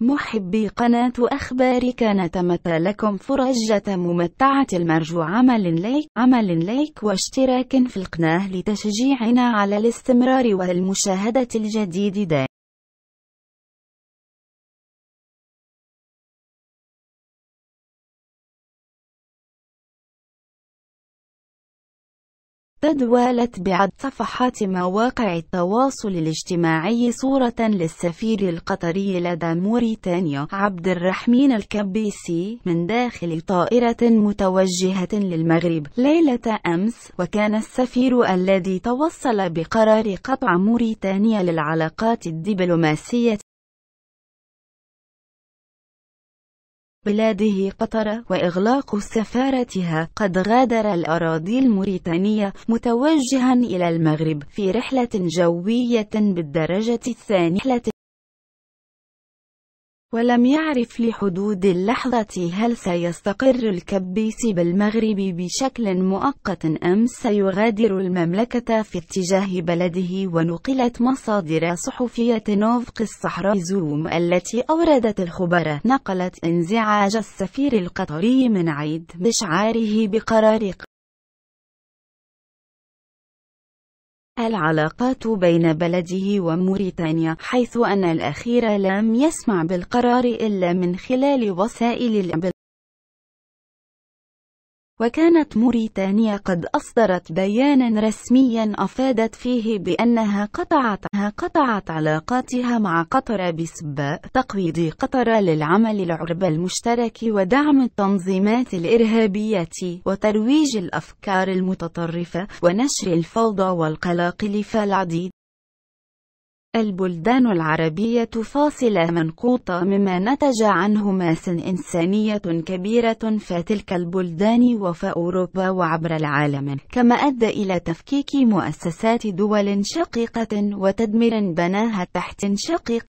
محبي قناة أخبارك، نتمنى لكم فرجة ممتعة المرجو عمل لايك واشتراك في القناة لتشجيعنا على الاستمرار والمشاهدة الجديد دائما. تداولت بعض صفحات مواقع التواصل الاجتماعي صورة للسفير القطري لدى موريتانيا عبد الرحمن الكبيسي من داخل طائرة متوجهة للمغرب ليلة أمس، وكان السفير الذي توصل بقرار قطع موريتانيا للعلاقات الدبلوماسية بلاده قطر وإغلاق سفارتها، قد غادر الأراضي الموريتانية متوجها إلى المغرب في رحلة جوية بالدرجة الثانية، ولم يعرف لحدود اللحظة هل سيستقر الكبيسي بالمغرب بشكل مؤقت أم سيغادر المملكة في اتجاه بلده. ونقلت مصادر صحفية نوفق الصحراء زوم التي أوردت الخبر نقلت انزعاج السفير القطري من عيد بإشعاره بقرار العلاقات بين بلده وموريتانيا، حيث أن الأخير لم يسمع بالقرار إلا من خلال وسائل الإعلام. وكانت موريتانيا قد أصدرت بيانا رسميا أفادت فيه بأنها قطعت علاقاتها مع قطر بسبب تقويض قطر للعمل العربي المشترك ودعم التنظيمات الإرهابية وترويج الأفكار المتطرفة ونشر الفوضى والقلاقل. فالعديد البلدان العربية فاصلة منقوطة، مما نتج عنه مآسٍ إنسانية كبيرة في تلك البلدان وفي أوروبا وعبر العالم، كما أدى إلى تفكيك مؤسسات دول شقيقة وتدمير بناها تحت شقيق.